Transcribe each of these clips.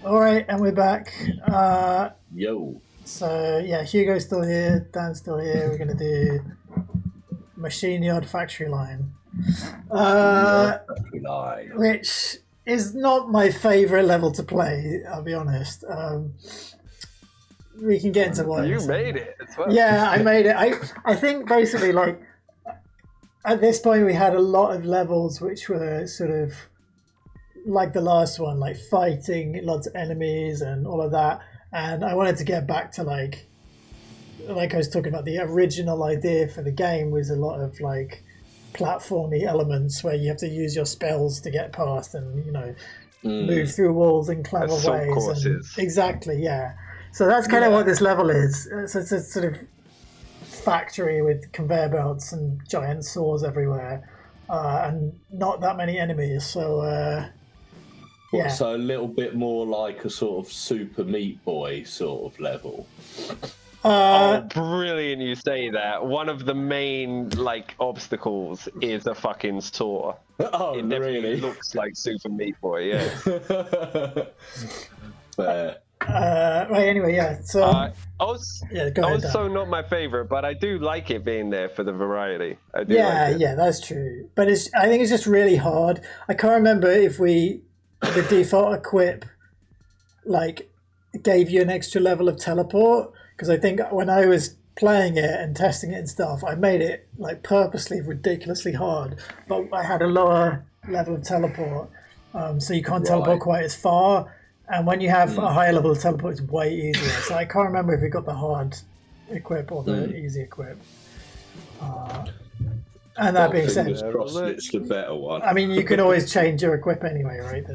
All right, and we're back. Yo. So yeah, Hugo's still here. Dan's still here. We're gonna do Machineyard Factoryline, Line. which is not my favorite level to play. I'll be honest. We can get into what You made it as well. Yeah, I made it. I think basically like at this point we had a lot of levels which were sort of like the last one, like fighting lots of enemies and all of that. And I wanted to get back to like I was talking about, the original idea for the game was a lot of like platformy elements where you have to use your spells to get past and move through walls in clever ways. Courses. Exactly, yeah. So that's kind of what this level is. So it's a sort of factory with conveyor belts and giant saws everywhere, and not that many enemies. So yeah. So a little bit more like a sort of Super Meat Boy sort of level. Brilliant you say that. One of the main obstacles is a fucking saw. Oh, it definitely really? looks like Super Meat Boy, yeah. Fair. Right, anyway, yeah. So go ahead, also not my favorite, but I do like it being there for the variety. I do yeah, like it. yeah, that's true. But I think it's just really hard. I can't remember if the default equip gave you an extra level of teleport, because I think when I was playing it and testing it and stuff, I made it purposely ridiculously hard, but I had a lower level of teleport, so you can't teleport quite as far. And when you have a higher level of teleport, it's way easier. So I can't remember if we got the hard equip or the easy equip. And that being said, it's the better one. I mean, you can always change your equip anyway, right?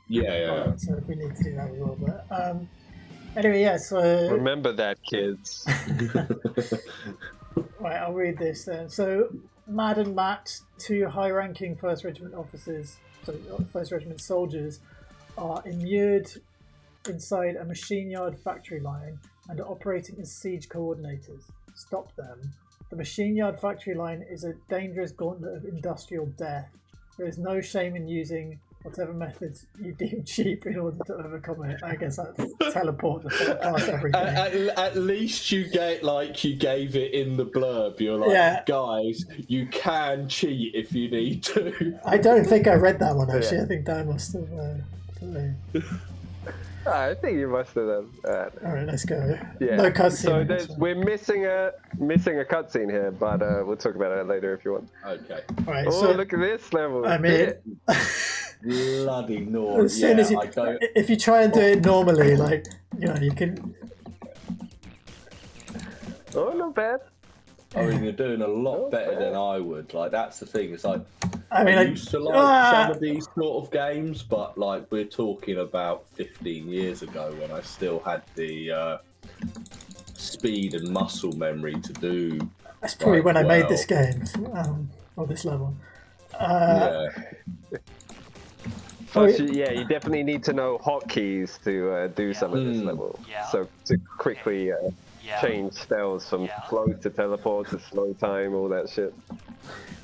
Yeah. So if we need to do that, we will. But anyway, yeah. So remember that, kids. Right, I'll read this then. So Mad and Matt, two high-ranking First Regiment soldiers, are immured inside a Machineyard Factoryline and are operating as siege coordinators. Stop them. The Machineyard Factoryline is a dangerous gauntlet of industrial death. There is no shame in using whatever methods you deem cheap in order to overcome it. I guess that's teleport to past everything. At least you gave it in the blurb. You're like, guys, you can cheat if you need to. I don't think I read that one actually. I think Dan must have. I think you must have done. All right, let's go. Yeah. No cutscene. So we're missing a cutscene here, but we'll talk about it later if you want. Okay. All right. Oh, look at this level. I mean, bloody naughty. As soon as if you try and do it normally, you can. Oh, not bad. I mean, you're doing a lot better than I would. That's the thing. It's I used to some of these sort of games, but we're talking about 15 years ago when I still had the speed and muscle memory to do. That's probably when I made this game, or this level. Plus, you definitely need to know hotkeys to do some of this level. Yeah. So to quickly change spells from float to teleport to slow time, all that shit.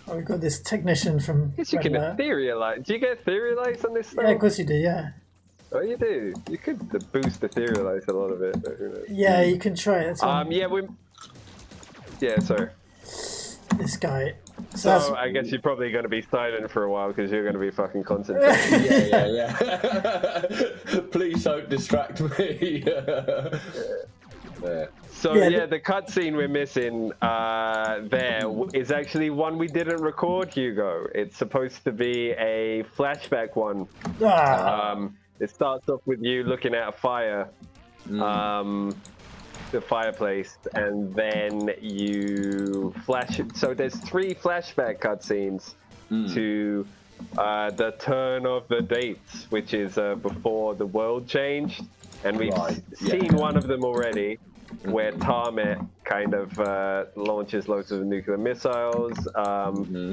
Oh, we've got this technician from. Yes, you can etherealize. Do you get etherealize on this stuff? Yeah, of course you do. Yeah. Oh, you do. You could boost etherealize a lot of it. But who knows? Yeah, you can try it. Yeah, sorry. This guy. So I guess you're probably going to be silent for a while because you're going to be fucking concentrating. yeah. Please don't distract me. So the cutscene we're missing there is actually one we didn't record, Hugo. It's supposed to be a flashback one. It starts off with you looking at a fire, the fireplace, and then you flash. So there's 3 flashback cutscenes to the turn of the dates, which is before the world changed, and we've seen one of them already, where Tarmet kind of launches loads of nuclear missiles.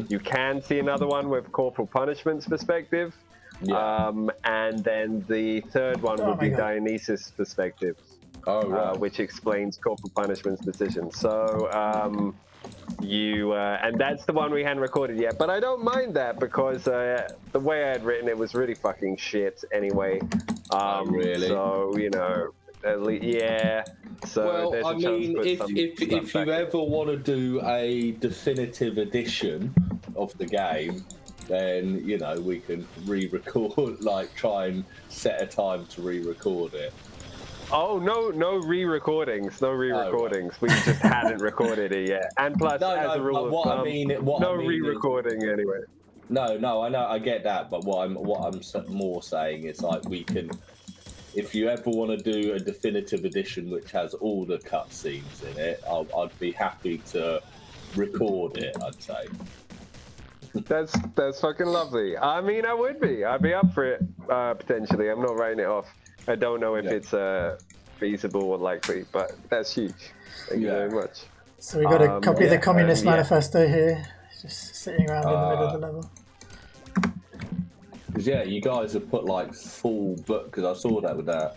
You can see another one with Corporal Punishment's perspective. And then the third one would be Dionysus' perspective, which explains Corporal Punishment's decision. So and that's the one we hadn't recorded yet, but I don't mind that because the way I had written it was really fucking shit anyway. Really? So at least, yeah. So Well, there's a I chance to mean, put if some if stuff if back you in. ever want to do a definitive edition of the game, then we can re-record, like try and set a time to re-record it. Oh no re-recordings, no re-recordings. Right. We just hadn't recorded it yet. And plus, as a rule of thumb, no re-recording anyway. No, I know, I get that, but what I'm more saying is like we can, if you ever want to do a definitive edition which has all the cutscenes in it, I'd be happy to record it. I'd say. That's fucking lovely. I mean, I'd be up for it potentially. I'm not writing it off. I don't know if it's feasible or likely, but that's huge. Thank you very much. So we got a copy of the Communist Manifesto here, just sitting around in the middle of the level. Because you guys have put like full book. Because I saw that with the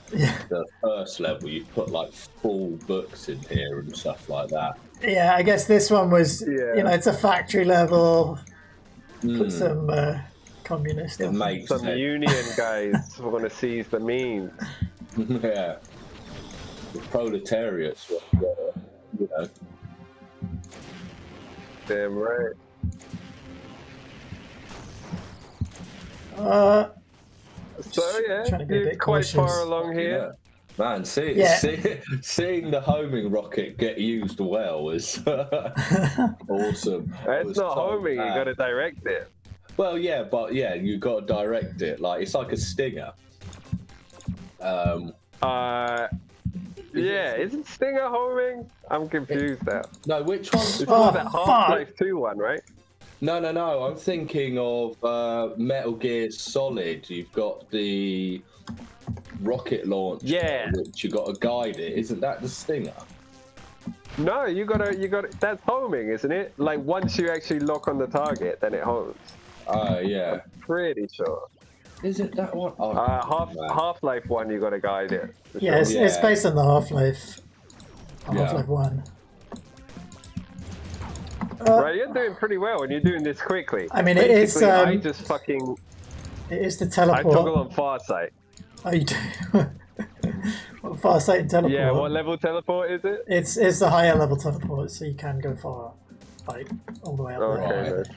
first level, you put like full books in here and stuff like that. Yeah, I guess this one was, it's a factory level. Put some communist. It makes some union guys who want to seize the means. Yeah, the proletariats. Damn right. So you're quite far along here. Yeah. Man, seeing the homing rocket get used well is awesome. It's not homing, you got to direct it. Well, yeah, but you got to direct it. Like it's like a Stinger. Isn't Stinger homing? I'm confused now. No, which one? It's that Half-Life 2 one, right? No. I'm thinking of Metal Gear Solid. You've got the rocket launch. Yeah. Which you got to guide it. Isn't that the Stinger? No, you gotta. That's homing, isn't it? Like once you actually lock on the target, then it homes. Yeah. I'm pretty sure. Is it that one? Half-Life 1, you gotta guide it. Yeah, it's based on the Half-Life 1. Right, you're doing pretty well, and you're doing this quickly. I mean, basically, it is. It is the teleport. I toggle on Farsight. Oh, you do. Farsight and teleport. Yeah, what level teleport is it? It's the higher level teleport, so you can go far, like all the way up there. Okay.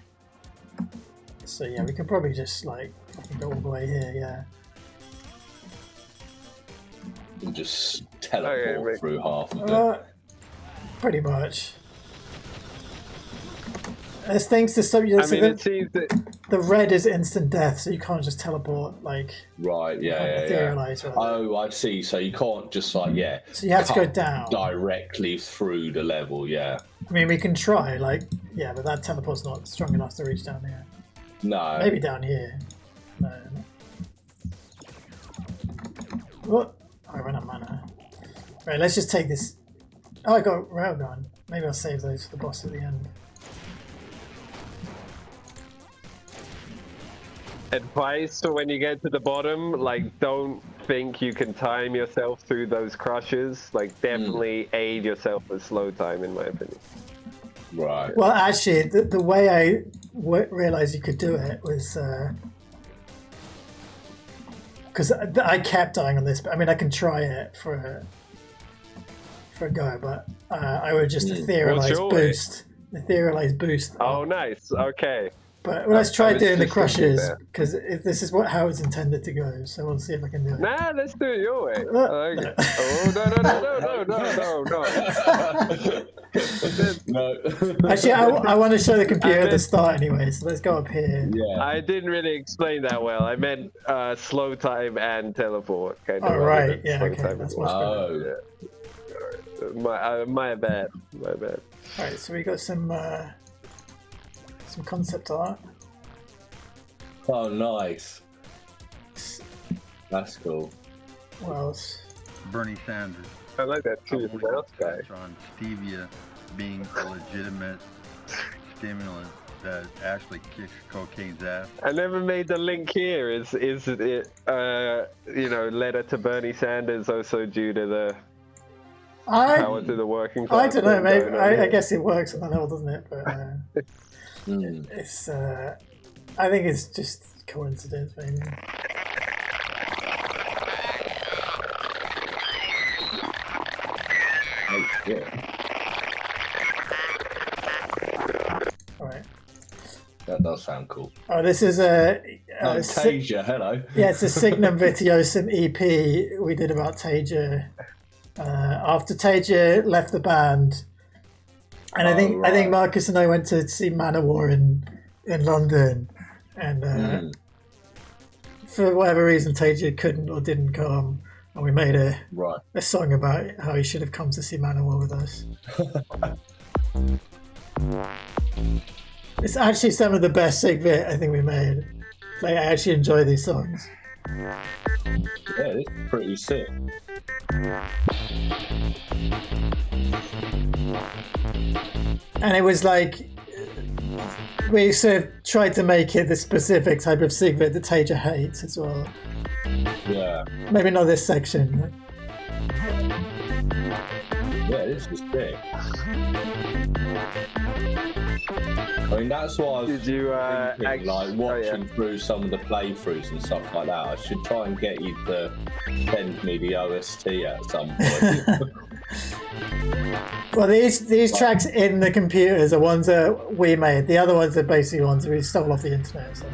So yeah, we can probably just like fucking go all the way here. Yeah. And just teleport through half of it. Pretty much. There's things to stop you. I mean, it seems that the red is instant death, so you can't just teleport like. Right. Yeah. Etherealize, Oh, I see. So you can't just like So you have to go down directly through the level. Yeah. I mean, we can try but that teleport's not strong enough to reach down here. No. Maybe down here. No. What? I ran out of mana. Right, let's just take this. Oh, I got railgun. Maybe I'll save those for the boss at the end. advice for when you get to the bottom, like, don't think you can time yourself through those crushes. Like, definitely aid yourself with slow time, in my opinion. Right. Well, actually, the way I realized you could do it was because I kept dying on this. But I mean, I can try it for a go, but I would just etherealize boost. Etherealize boost. Oh, nice. Okay. But let's try doing the crushes, because this is how it's intended to go. So we'll see if I can do it. Nah, let's do it your way. I like it. Oh, no. Actually, I want to show the computer at the start anyway, so let's go up here. Yeah. I didn't really explain that well. I meant slow time and teleport. Kind of. Oh, right. Yeah, okay. That's much better. Yeah. My bad. Alright, so we got some concept art. Oh, nice. That's cool. What else? Bernie Sanders. I like that too. Mouse guy. On stevia being a legitimate stimulant that actually kicks cocaine's ass. I never made the link here. Is it letter to Bernie Sanders also due to the power to the working class? I don't know. Maybe I guess it works on that level, doesn't it? But it's I think it's just coincidence, maybe. Yeah, All right. that does sound cool. Oh, this is a Tasia, hello. yeah, it's a Signum Vitiosum EP we did about Tasia after Tasia left the band, and I think right. Marcus and I went to see Manowar in London, and for whatever reason Tasia couldn't or didn't come, and we made a song about how he should have come to see Manowar with us. It's actually some of the best Sigvit I think we made. Like, I actually enjoy these songs. Yeah, it's pretty sick. And it was like, we sort of tried to make it the specific type of Sigvit that Taja hates as well. Yeah. Maybe not this section. Yeah, this is sick. I mean, that's why I was thinking, like, watching through some of the playthroughs and stuff like that. I should try and get you to send me the OST at some point. Well, these tracks in the computers are ones that we made. The other ones are basically ones we stole off the internet. So.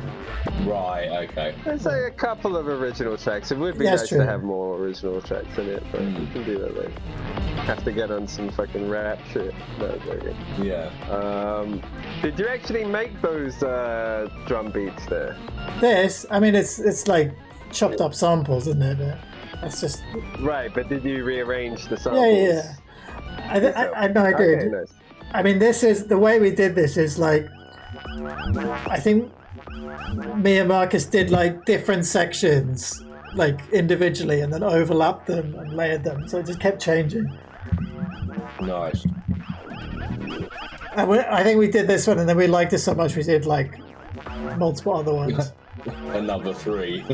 Right, okay. There's like a couple of original tracks. It would be nice to have more original tracks in it, but we can do that later. Have to get on some fucking rap shit. No, yeah. Did you actually make those drum beats there? This, I mean, it's like chopped up samples, isn't it? But that's just right. But did you rearrange the samples? Yeah. I know I did. Okay, nice. I mean, this is the way we did this is like, I think me and Marcus did like different sections, like individually, and then overlapped them and layered them, so it just kept changing. Nice. And I think we did this one, and then we liked it so much we did like multiple other ones. Another 3.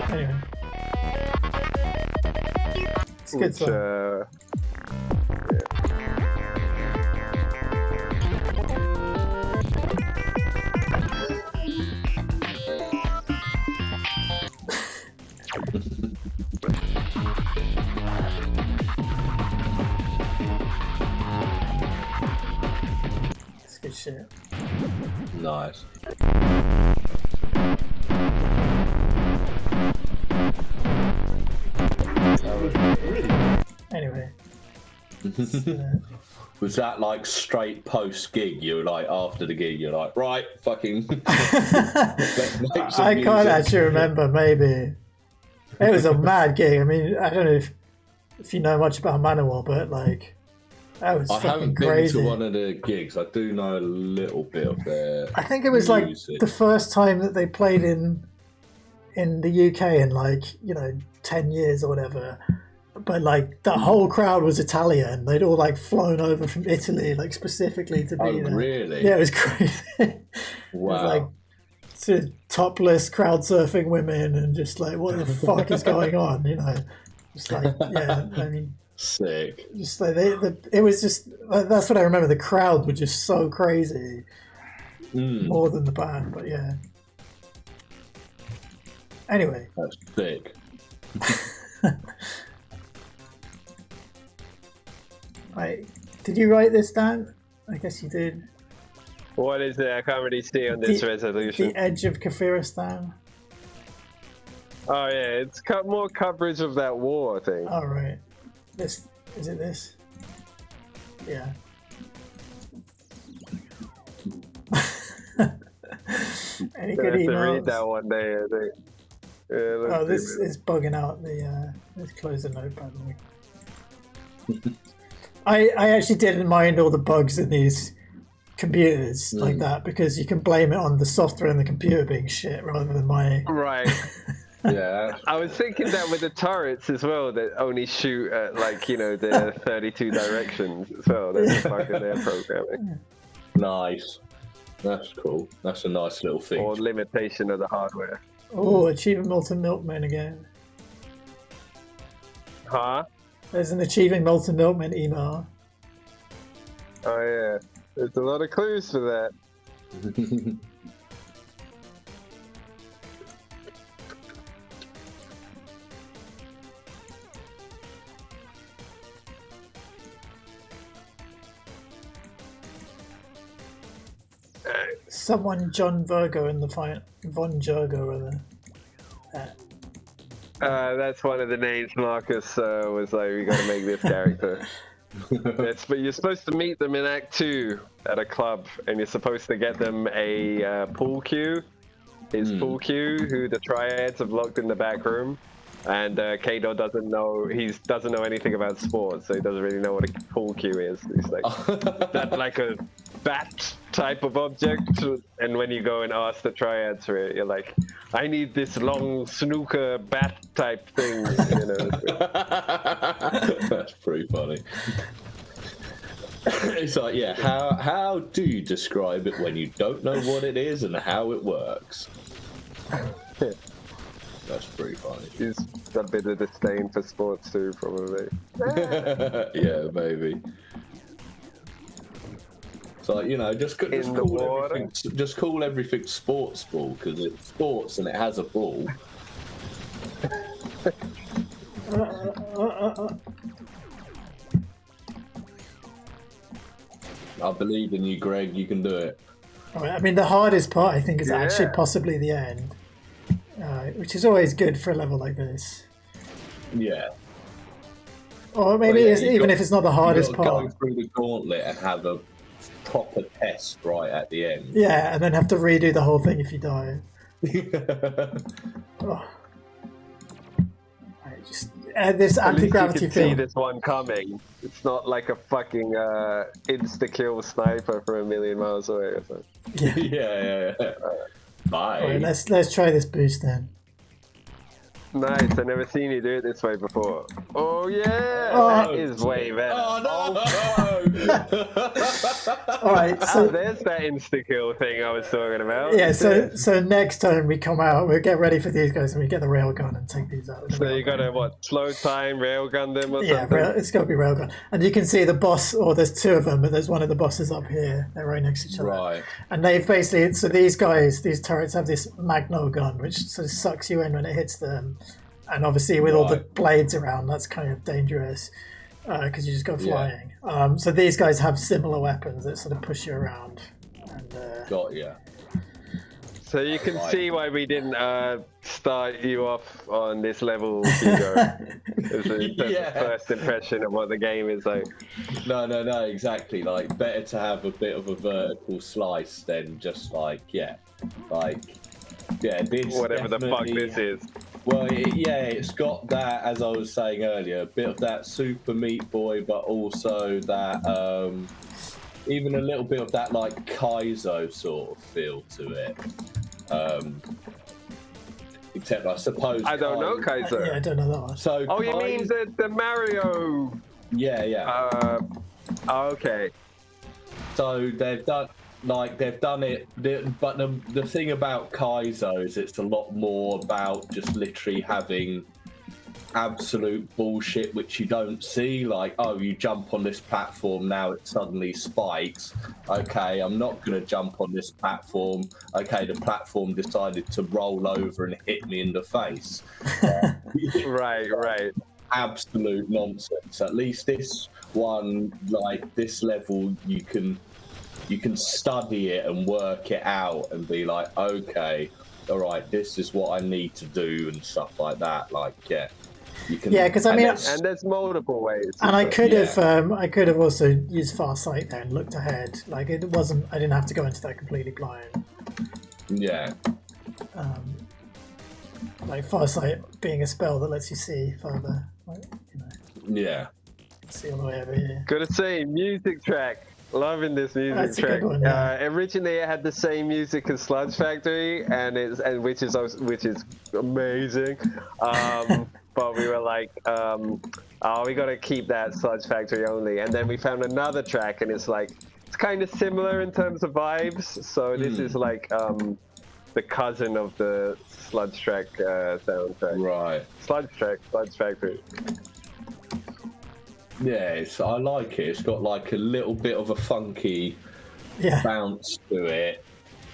Anyway, it's a good song. It's good shit. Nice. Anyway. Was that like straight post gig? You were like, after the gig, you're like, right, fucking. I can't actually remember. Maybe it was a mad gig. I mean, I don't know if you know much about Manowar, but like, that was fucking haven't crazy. been to one of the gigs. I do know a little bit of their. I think it was music. like the first time that they played in the UK in like 10 years or whatever. But like the whole crowd was Italian. They'd all like flown over from Italy, like specifically to be there. Really? Yeah, it was crazy. Wow. It was like sort of topless crowd surfing women and just like, what the fuck is going on? Just like, yeah, I mean, sick. Just like it was just, that's what I remember. The crowd were just so crazy, more than the band. But yeah. Anyway, that's sick. Did you write this down? I guess you did. What is it? I can't really see on this resolution. The edge of Kafiristan. Oh yeah, it's more coverage of that war, I think. Oh right. Is it this? Yeah. Any good emails? To read that one day, I think. Yeah, this is bugging out. Let's close the notepad. I actually didn't mind all the bugs in these computers like that because you can blame it on the software and the computer being shit rather than my. Right. Yeah. I was thinking that with the turrets as well, that only shoot at the 32 directions as well. That's the fucking their programming. Nice. That's cool. That's a nice little thing. Or limitation of the hardware. Oh, Achieving Molten Milkman again. Huh? There's an Achieving Molten Milkman email. Oh yeah, there's a lot of clues for that. someone John Virgo in the fight, Von Jergo or the. That's one of the names Marcus was like, we got to make this character. But you're supposed to meet them in Act 2 at a club, and you're supposed to get them a pool cue. His pool cue, who the triads have locked in the back room, and Kado doesn't know anything about sports, so he doesn't really know what a pool cue is. He's like, is that like a bat type of object? And when you go and ask the triads for it, you're like, I need this long snooker bat type thing. You know. That's pretty funny. It's like, yeah, how do you describe it when you don't know what it is and how it works? That's pretty funny. He's a bit of disdain for sports too, probably. Yeah, maybe. So, you know, just call everything sports ball, because it's sports and it has a ball. I believe in you, Greg. You can do it. All right, I mean, the hardest part, I think, is actually possibly the end, which is always good for a level like this. Yeah. Or maybe even if it's not the hardest part. Go through the gauntlet and have a proper test right at the end. Yeah, and then have to redo the whole thing if you die. Oh. This anti-gravity you field. see this one coming. It's not like a fucking insta-kill sniper from a million miles away or something. Yeah. Bye. All right, let's try this boost then. Nice, I've never seen you do it this way before. Oh yeah, that is way better. Oh no! All right, so there's that insta-kill thing I was talking about. Yeah, so next time we come out, we'll get ready for these guys and we get the railgun and take these out. So you gotta slow time, railgun them or something? Yeah, it's gotta be railgun. And you can see the boss, or there's two of them, but there's one of the bosses up here. They're right next to each other. Right. And they've basically, so these turrets have this magno gun, which sort of sucks you in when it hits them. And obviously with all the blades around, that's kind of dangerous because you just go flying. Yeah. So these guys have similar weapons that sort of push you around. And, got ya. So you can see why we didn't start you off on this level, Hugo. It's the first impression of what the game is like. No, exactly. Like, better to have a bit of a vertical slice than just this whatever the fuck this is. Well, it's got that, as I was saying earlier, a bit of that Super Meat Boy, but also that, even a little bit of that, like, Kaizo sort of feel to it. Except, I suppose... I don't know Kaizo. Yeah, I don't know that one. So, you mean the Mario... Yeah. Okay. So, they've done it, but the thing about Kaizo is it's a lot more about just literally having absolute bullshit which you don't see, like, oh, you jump on this platform, now it suddenly spikes. Okay, I'm not going to jump on this platform. Okay, the platform decided to roll over and hit me in the face. Right. Absolute nonsense. At least this one, like this level, you can study it and work it out and be like, okay, all right, this is what I need to do and stuff like that. Like, you can. Yeah, because I mean, and there's multiple ways. And I could have also used Farsight there and looked ahead. Like, I didn't have to go into that completely blind. Yeah. Like Farsight being a spell that lets you see further. Like, Yeah. See all the way over here. Gotta say, music track. Loving this music track. One, yeah. Originally, it had the same music as Sludge Factory, which is amazing. But we were like, we gotta keep that Sludge Factory only. And then we found another track, and it's kind of similar in terms of vibes. So this is like the cousin of the Sludge track soundtrack. Right. Sludge Factory. Yeah, I like it. It's got like a little bit of a funky bounce to it.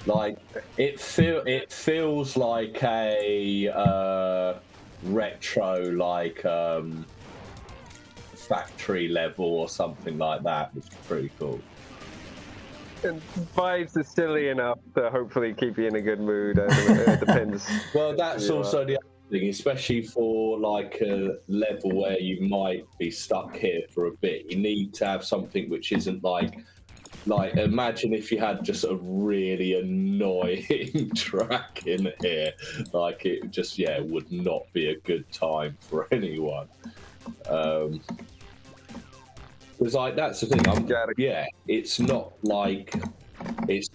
Like it feels like a retro, like factory level or something like that. It's pretty cool. And 5's is silly enough to hopefully keep you in a good mood. It depends. Well, that's also the other thing, especially for like a level where you might be stuck here for a bit. You need to have something which isn't like imagine if you had just a really annoying track in here. Like it just would not be a good time for anyone. Because like that's the thing. It's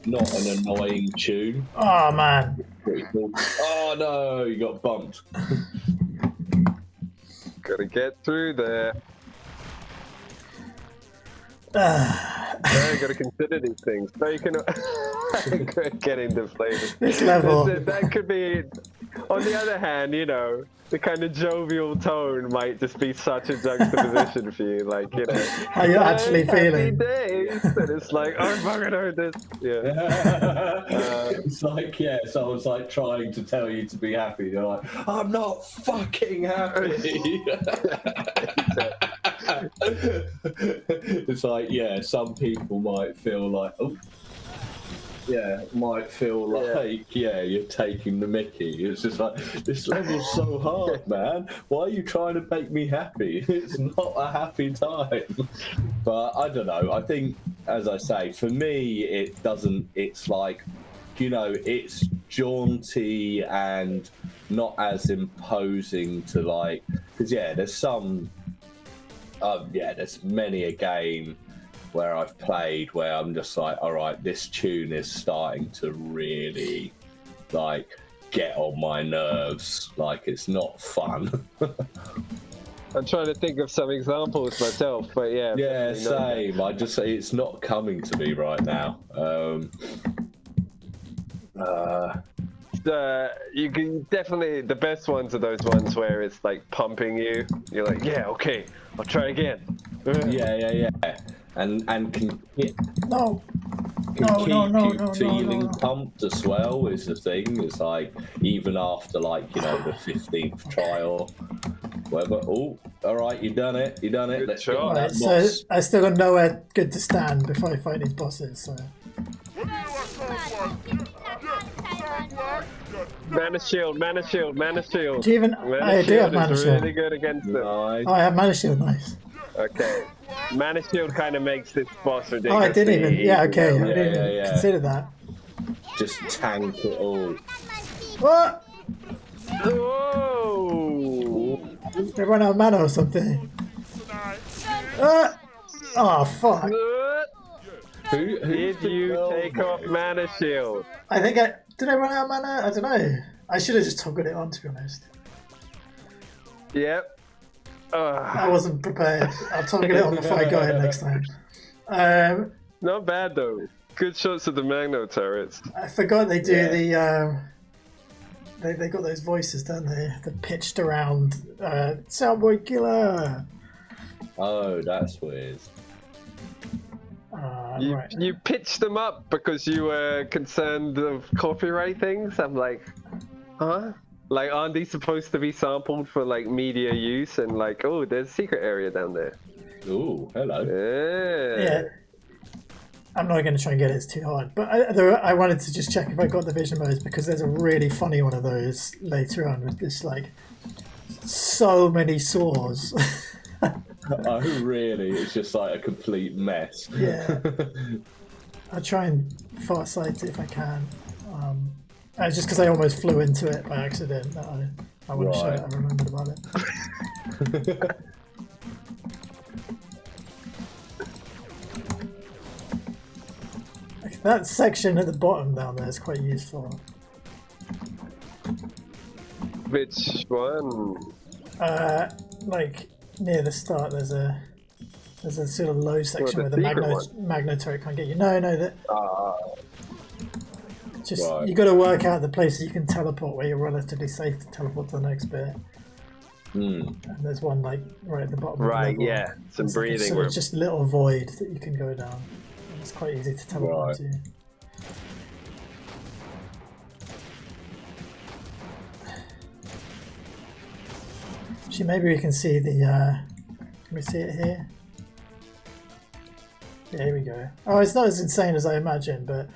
not an annoying tune. Oh man! Pretty cool. Oh no, you got bumped. Gotta get through there. You gotta consider these things. So you can get into flavor. This level. That could be. On the other hand, you know, the kind of jovial tone might just be such a juxtaposition for you, like, you know, how you're actually feeling. Days, and it's like, oh, fucking heard this. Yeah. It's like, so I was like trying to tell you to be happy. You're like, I'm not fucking happy. It's like, some people might feel like, you're taking the mickey. It's just like, this level's so hard, man. Why are you trying to make me happy? It's not a happy time. But I don't know. I think, as I say, for me, it's like, you know, it's jaunty and not as imposing to like, because there's some, there's many a game where I've played where I'm just like, all right, this tune is starting to really like get on my nerves. Like it's not fun. I'm trying to think of some examples myself, but same. I just say it's not coming to me right now. You can definitely, the best ones are those ones where it's like pumping you. You're like, okay, I'll try again. And can keep feeling pumped as well is the thing. It's like even after like, you know, the 15th trial, whatever. Oh, all right, you done it. Let's go. Right, so I still got nowhere good to stand before I fight these bosses. So. Mana shield. Do you even? I do have mana shield. Really good against them. Nice. Oh, I have mana shield. Nice. Okay. Mana shield kind of makes this boss ridiculous. Oh, I didn't even. I didn't even consider that. Just tank it all. What? Whoa! They run out of mana or something. Oh fuck! Who Did you take off mana shield? I think did I run out of mana? I don't know. I should have just toggled it on, to be honest. Yep. I wasn't prepared. I'll toggle it on before I go in next time. Not bad though. Good shots of the Magno turrets. I forgot they do the. They got those voices, don't they? The pitched around Soundboy Killer. Oh, that's weird. You pitched them up because you were concerned of copyright things. I'm like, huh? Like, aren't these supposed to be sampled for like media use? And like, oh, there's a secret area down there. Ooh, hello. Yeah. I'm not going to try and get it, it's too hard. But I wanted to just check if I got the vision modes because there's a really funny one of those later on with this like so many saws. Oh, really? It's just like a complete mess. Yeah. I'll try and far sight it if I can. Just because I almost flew into it by accident. I want to show it. I remembered about it. That section at the bottom down there is quite useful. Which one? Like near the start, there's a sort of low section where the magno turret can't get you. No, that. You got to work out the places you can teleport where you're relatively safe to teleport to the next bit. And there's one like right at the bottom. Right, of the level. Some breathing room. Just a little void that you can go down. It's quite easy to teleport to. Actually, maybe we can see the. Can we see it here? Yeah, here we go. Oh, it's not as insane as I imagined, but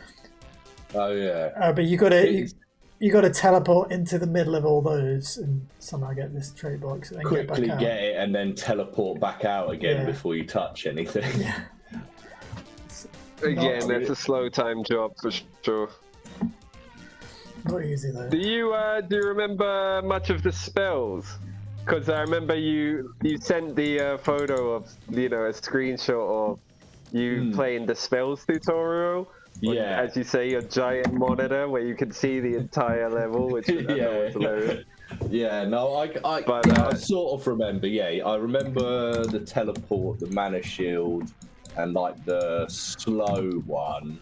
Oh yeah. but you gotta teleport into the middle of all those and somehow get this trait box and then Quickly get back out. get it and then teleport back out again Yeah. before you touch anything. Yeah. Again, that's a slow time job for sure. Not easy though. Do you remember much of the spells? Because I remember you sent the photo of a screenshot of you playing the spells tutorial. Yeah. As you say, your giant monitor where you can see the entire level, which I know is hilarious. Yeah, no, I sort of remember. Yeah, I remember the teleport, the mana shield, and like the slow one.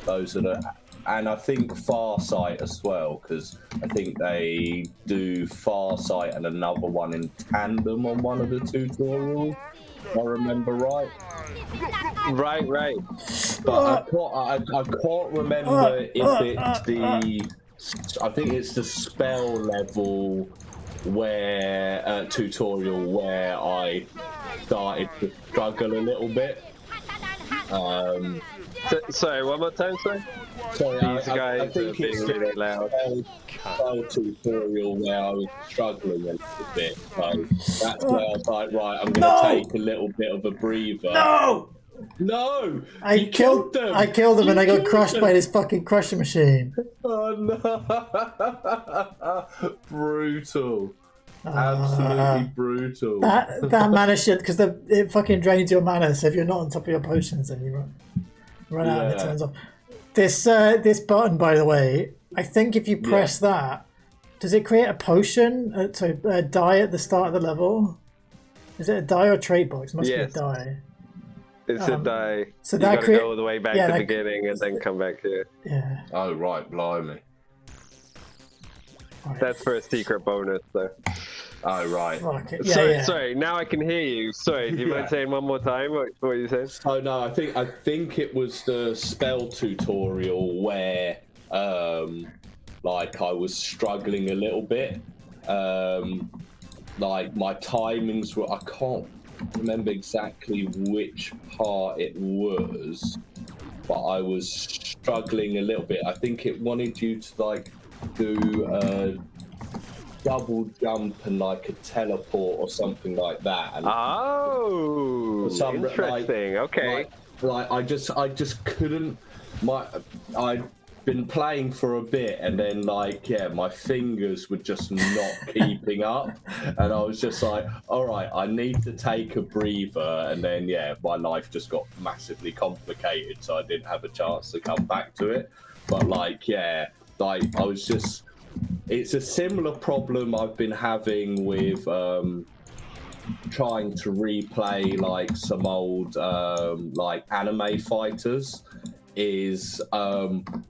Those are and I think Farsight as well, because I think they do Farsight and another one in tandem on one of the tutorials. If I remember right. Right. But I can't remember if it's the. I think it's the spell level where tutorial where I started to struggle a little bit. Sorry, one more time, sorry. Sorry, These I guys think are it's being really loud. spell tutorial where I was struggling a little bit. So that's where I was like, right, I'm going to take a little bit of a breather. No! I killed them! I killed him and I got crushed by this fucking crushing machine. Oh no! Brutal. Absolutely brutal. That mana shit, because it fucking drains your mana, so if you're not on top of your potions then you run out and it turns off. This button, by the way, I think if you press that, does it create a potion? A die at the start of the level? Is it a die or a trait box? It must be a die. It's a die. So you that gotta go all the way back to the beginning and then come back here. Yeah. Oh right, blimey. Right. That's for a secret bonus, though. Oh right. Fuck it. Sorry. Now I can hear you. Sorry. Do you mind saying one more time what you said? Oh no, I think it was the spell tutorial where like I was struggling a little bit. Like my timings were, I can't remember exactly which part it was, but I was struggling a little bit. I think it wanted you to like do a double jump and like a teleport or something like that. And interesting. Okay. Like I just couldn't. I'd been playing for a bit, and then my fingers were just not keeping up, and I was just like, all right, I need to take a breather, and then my life just got massively complicated, so I didn't have a chance to come back to it. But I was just. It's a similar problem I've been having with trying to replay like some old like anime fighters. Is that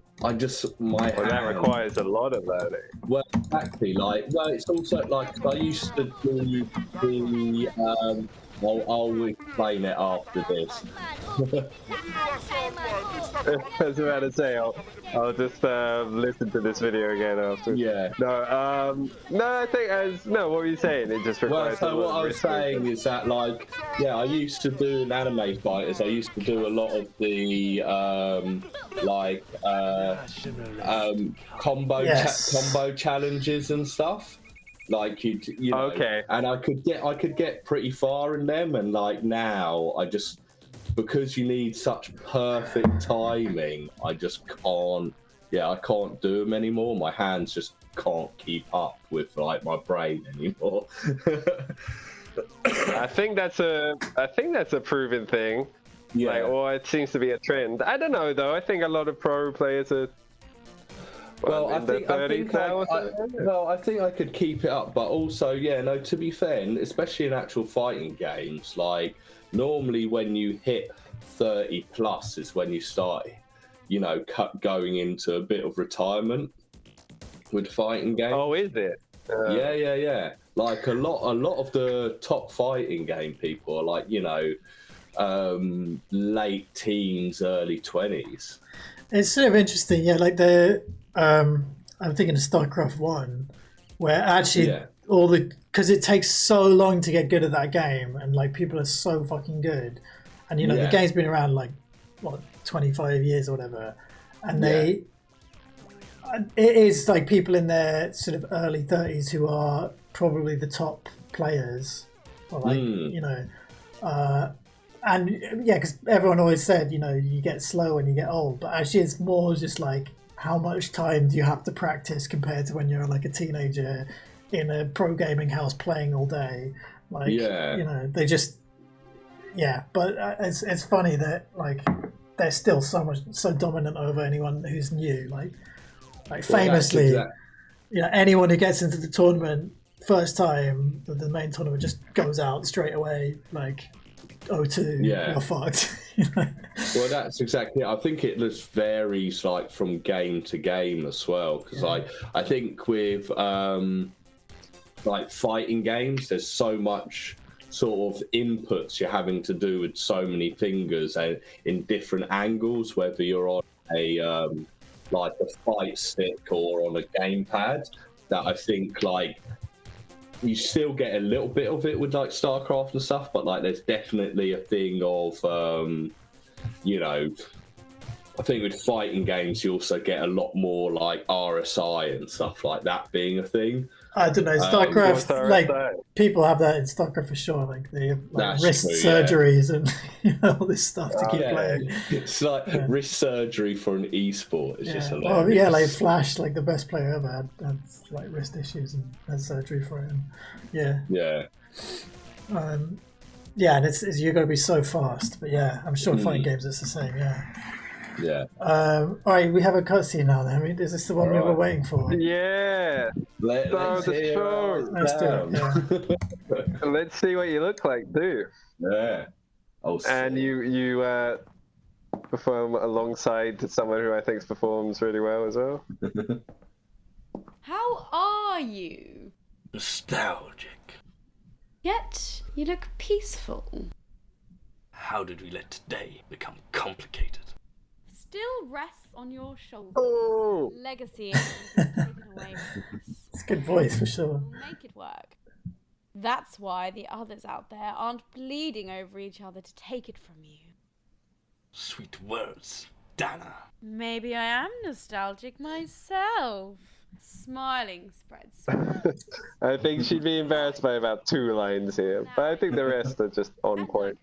requires a lot of learning. Well, exactly. It's also like I used to do the. I'll explain it after this. I was about to say, I'll just listen to this video again after. Yeah. No, I think what were you saying? It just requires. So what I was saying is that I used to do in anime fighters. I used to do a lot of the combo challenges and stuff. Like you know, okay. And I could get pretty far in them, and now I just, because you need such perfect timing, I just can't. I can't do them anymore. My hands just can't keep up with my brain anymore. I think that's a proven thing. Yeah. Or it seems to be a trend. I don't know though. I think a lot of pro players are. Well, I think I could keep it up, but also, to be fair, especially in actual fighting games, normally when you hit 30 plus is when you start, going into a bit of retirement with fighting games. Oh, is it? Yeah. Like a lot of the top fighting game people are late teens, early 20s. It's sort of interesting, I'm thinking of StarCraft 1, where actually because it takes so long to get good at that game, and people are so fucking good, and the game's been around 25 years or whatever, and it is like people in their sort of early 30s who are probably the top players, or like and yeah, because everyone always said you get slow when you get old, but actually it's more just like how much time do you have to practice compared to when you're like a teenager in a pro gaming house playing all day. Like they just but it's funny that like they're still so dominant over anyone who's new. Like famously, anyone who gets into the tournament first time, the main tournament, just goes out straight away. Like 0-2, you're fucked. Well, that's exactly it. I think it just varies like from game to game as well. Because I think with like fighting games, there's so much sort of inputs you're having to do with so many fingers and in different angles, whether you're on a like a fight stick or on a gamepad, that I think like you still get a little bit of it with like StarCraft and stuff, but like there's definitely a thing of I think with fighting games you also get a lot more like RSI and stuff like that being a thing. I don't know, StarCraft, like people have that in StarCraft for sure. Like they have like wrist surgeries and all this stuff to keep playing. It's like wrist surgery for an esport. It's just hilarious. Oh, like Flash, like the best player ever, had like wrist issues and had surgery for it. And, and it's you're going to be so fast. But I'm sure fighting games it's the same. All right, we have a cutscene now. Then, is this the one we were waiting for? Yeah. Let's do it. Let's see what you look like, too. Yeah. And you perform alongside someone who I think performs really well as well. How are you? Nostalgic. Yet you look peaceful. How did we let today become complicated? Still rests on your shoulders. Oh. Legacy is taken away from us. It's a good voice for sure. We'll make it work. That's why the others out there aren't bleeding over each other to take it from you. Sweet words, Dana. Maybe I am nostalgic myself. Smiling spreads. I think she'd be embarrassed by about 2 lines here, but I think the rest are just on point.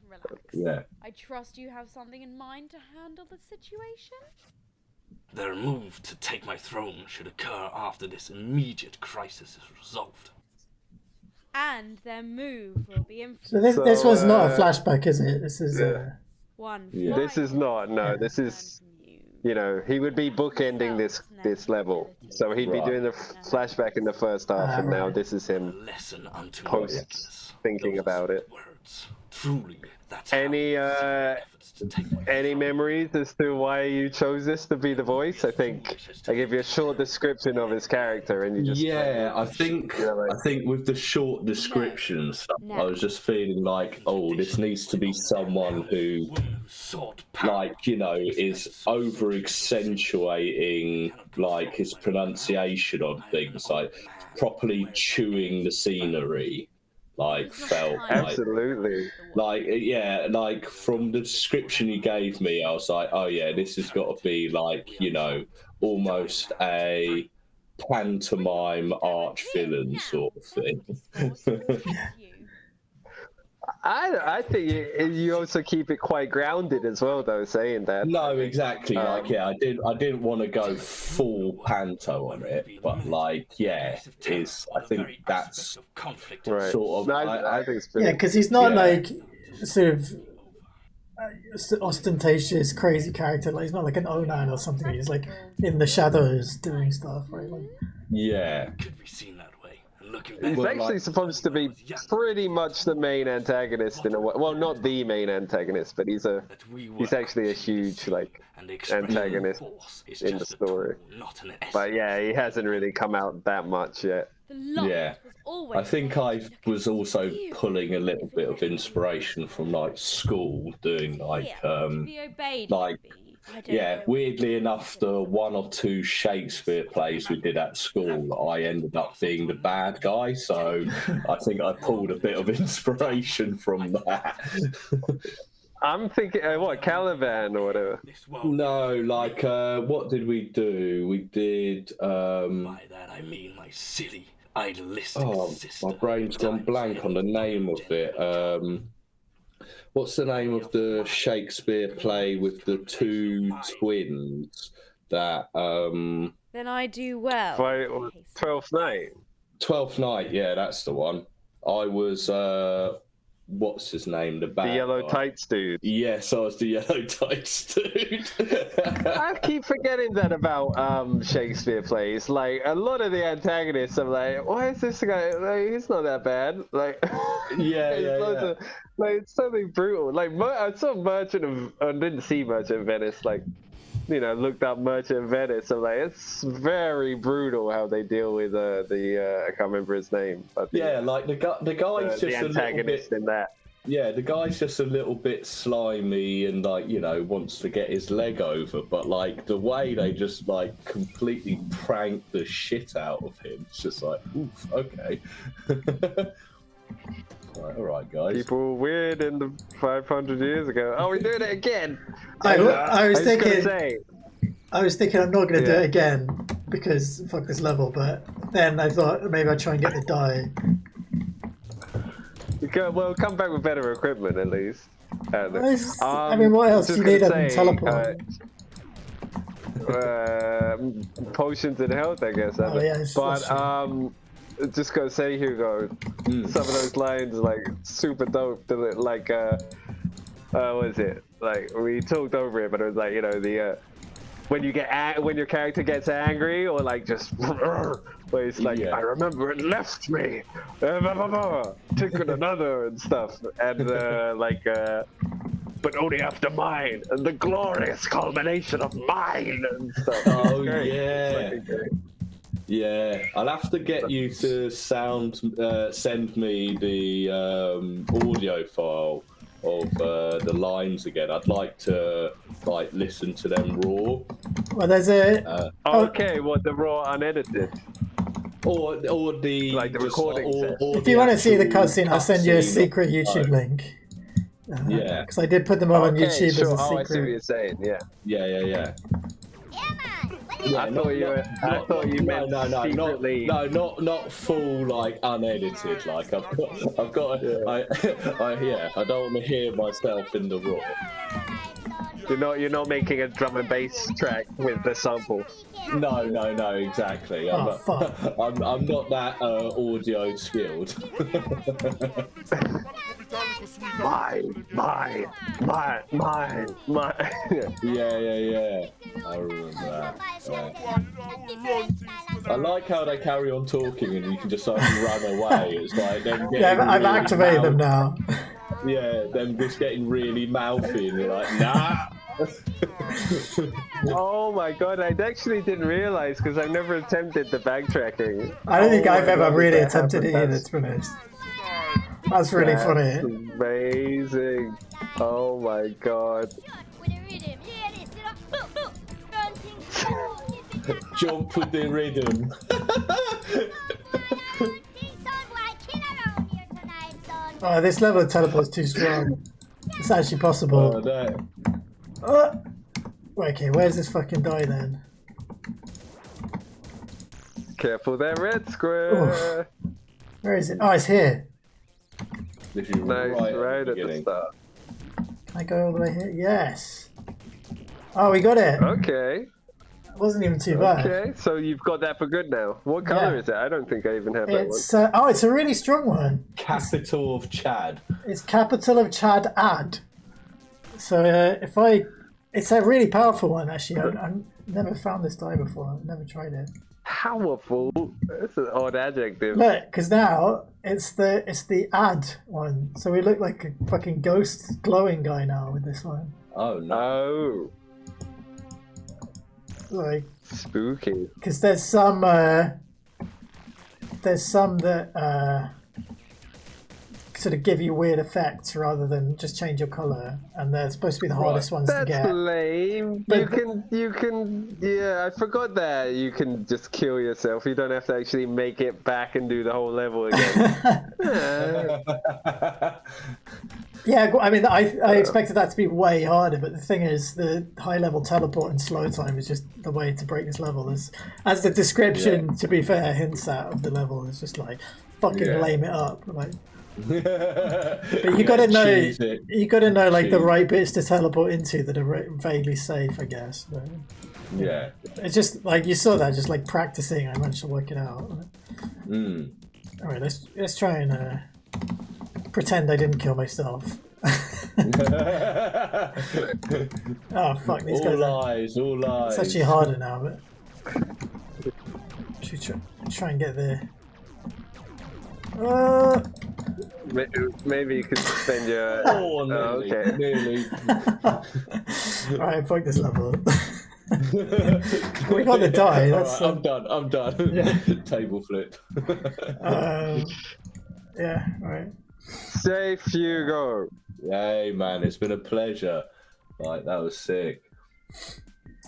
Yeah. I trust you have something in mind to handle the situation? Their move to take my throne should occur after this immediate crisis is resolved. And their move will be in. So this was not a flashback, is it? This is one. This is not. No, this is. He would be bookending this level, so he'd be doing the flashback in the first half, and now this is him post thinking about it. Truly, that's any memories as to why you chose this to be the voice? I think I gave you a short description of his character, and you just I think with the short descriptions, I was just feeling like, this needs to be someone who, is over accentuating like his pronunciation on things, like properly chewing the scenery. Felt absolutely like from the description you gave me, I was like, this has got to be like almost a pantomime arch villain sort of thing. I think you also keep it quite grounded as well, though, saying that. No, exactly. I didn't want to go full panto on it, but I think that's right. sort of. I think it's because he's not like sort of ostentatious, crazy character. Like he's not like an Onan or something. He's like in the shadows doing stuff, right? Like, could be seen that way. He's actually supposed to be pretty much the main antagonist in a way. Well, not the main antagonist, but he's actually a huge antagonist in the story. But he hasn't really come out that much yet. I think I was also pulling a little bit of inspiration from school, doing weirdly enough, the 1 or 2 Shakespeare plays we did at school, I ended up being the bad guy, so I think I pulled a bit of inspiration from that. I'm thinking, what, Caliban or whatever? This world. No, like what did we do? We did. By that I mean my silly, idealistic sister. My brain's gone blank on the name of it. What's the name of the Shakespeare play with the two twins? That Then I do well. 12th Night. 12th Night. Yeah, that's the one. I was what's his name? The yellow guy. tights dude. Yes, I was the yellow tights dude. I keep forgetting that about Shakespeare plays. Like, a lot of the antagonists, I'm like, why is this guy? Like, he's not that bad. Like, yeah. Like, it's something brutal. Like, I saw didn't see Merchant of Venice. Like, you know, looked up Merchant of Venice. I'm like, it's very brutal how they deal with I can't remember his name. But like the guy's just the antagonist in that. Yeah, the guy's just a little bit slimy and, like, you know, wants to get his leg over, but, like, the way they just, like, completely prank the shit out of him, it's just like, oof, okay. All right, guys. People were weird in the 500 years ago. Oh, we're doing it again! I was thinking I'm not going to do Yeah. it again because fuck this level, but then I thought maybe I'd try and get the die. Well, come back with better equipment at least. I mean, what else do you need other than teleport? Potions and health, I guess. Oh, yes, but that's just gonna say, Hugo, some of those lines like super dope. Like, what is it? Like, we talked over it, but it was like, you know, the when your character gets angry or like just where it's like, I remember it left me, taking another and stuff, and but only after mine, and the glorious culmination of mine and stuff. Oh yeah. Yeah, I'll have to get you to send me the audio file of the lines again. I'd like to listen to them raw. Well, there's a okay, what, the raw unedited? Or the like the recording set. If you want to see the cutscene, I'll send you a secret YouTube link. Yeah, because I did put them on YouTube sure. as a secret. Oh, I see what you're saying. Yeah. Yeah, I thought you meant secretly. No, not full, like, unedited. Like, I've got I don't want to hear myself in the raw. You're not making a drum and bass track with the sample. No, exactly. I'm not that audio skilled. Mine. Yeah. I remember that. I like how they carry on talking and you can just run away. It's like them getting I've really activated them now. Yeah, them just getting really mouthy and you're like, nah. Oh my god, I actually didn't realize because I've never attempted the backtracking. I don't think I've ever really attempted it either, to be honest. That's really funny. Amazing. Oh my god. Jump with the rhythm. Oh, this level of teleport's too strong. It's actually possible. Okay, where's this fucking die then? Careful there, red square. Oof. Where is it? Oh, it's here. If you Nice, right at the beginning. start. Can I go all the way here? Yes. Oh, we got it. Okay. It wasn't even too bad. Okay, so you've got that for good now. What color Yeah. is it? I don't think I even have that one. It's it's a really strong one. Capital of Chad. It's capital of Chad ad. So it's a really powerful one actually. I've never found this die before. I've never tried it. Powerful. That's an odd adjective. Look, because now it's the ad one. So we look like a fucking ghost glowing guy now with this one. Oh no. Oh, Like, spooky. because there's some that sort of give you weird effects rather than just change your color, and they're supposed to be the hardest ones to That's get. lame. But- You can. Yeah, I forgot that you can just kill yourself. You don't have to actually make it back and do the whole level again. Yeah, I mean, I expected that to be way harder, but the thing is, the high-level teleport and slow time is just the way to break this level. As the description, to be fair, hints at of the level is just like fucking lame it up. Like, but you gotta know, like the right bits to teleport into that are vaguely safe, I guess. But, Yeah. it's just like you saw that, just like practicing, I managed to work it out. Mm. All right, let's try and pretend I didn't kill myself. Oh fuck, these guys all lies. It's actually harder now, but should try and get there. Maybe you could spend your. Oh, nearly, okay. nearly. Alright, fuck this level. We got the die. That's Alright, I'm done. Yeah. Table flip. Yeah, alright. Safe, Hugo. Yay, man! It's been a pleasure. Like, that was sick.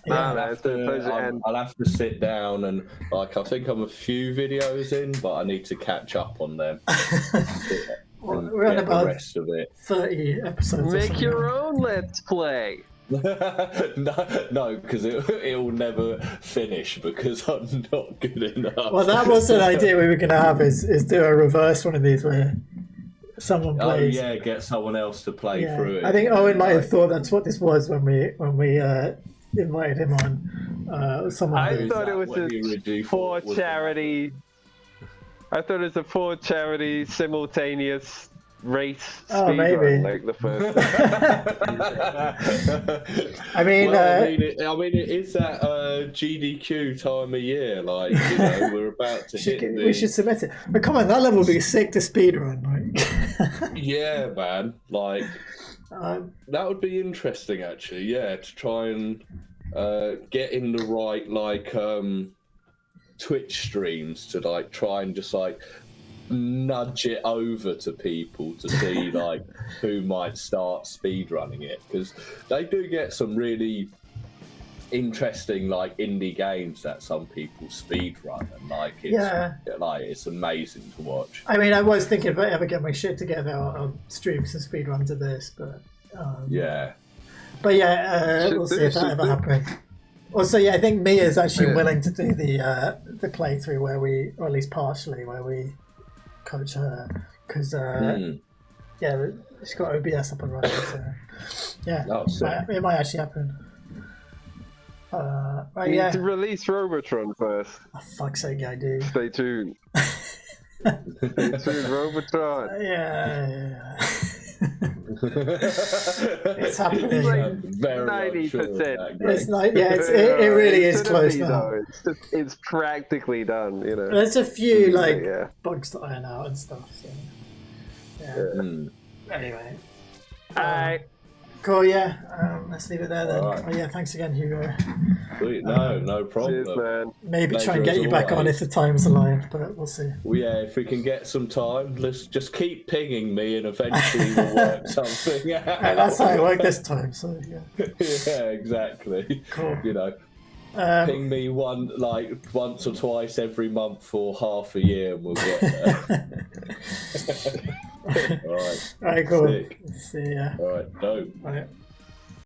Yeah, man, it's been a pleasure. I'll have to sit down and, like, I think I'm a few videos in, but I need to catch up on them. We're on Get about the rest of it. 30 episodes. Make your own Let's Play. No, because it'll never finish because I'm not good enough. Well, that was an idea we were going to have is do a reverse one of these where someone plays. Oh yeah, get someone else to play through it. I think Owen might have thought that's what this was when we invited him on. Someone I thought it was for charity. I thought it was a for charity simultaneous race speed maybe. run, like the first. I mean, it is that GDQ time of year. Like, you know, we're about to hit. We should submit it. But come on, that level would be sick to speedrun. Right? Yeah, man. Like, that would be interesting, actually. Yeah, to try and get in the right Twitch streams to like try and just like nudge it over to people to see like who might start speedrunning it, because they do get some really interesting like indie games that some people speedrun, and like it's amazing to watch. I mean, I was thinking if I ever get my shit together, I'll stream some speedruns of this, but we'll see if that ever happens. Also, I think Mia's actually willing to do the playthrough where we, or at least partially, where we coach her, because she's got OBS up and running. So it might actually happen. You need to release Robotron first. Oh, fuck's sake, I do. Stay tuned. Stay tuned, Robotron. Yeah. It's happening. Like 90%. It really is close now. It's practically done, you know. There's a few bugs to iron out and stuff. So. Anyway. Alright. Cool, let's leave it there then. Right. Oh, thanks again, Hugo. Sweet. No problem. Cheers, man. Maybe try and get you back on if the time's aligned, but we'll see. Well, if we can get some time, let's just keep pinging me and eventually we'll work something out. That's how it worked this time, so Yeah, exactly. Cool. You know, ping me once or twice every month for half a year and we'll get there. Alright. Alright, cool. Sick. See ya. Alright, dope. Alright.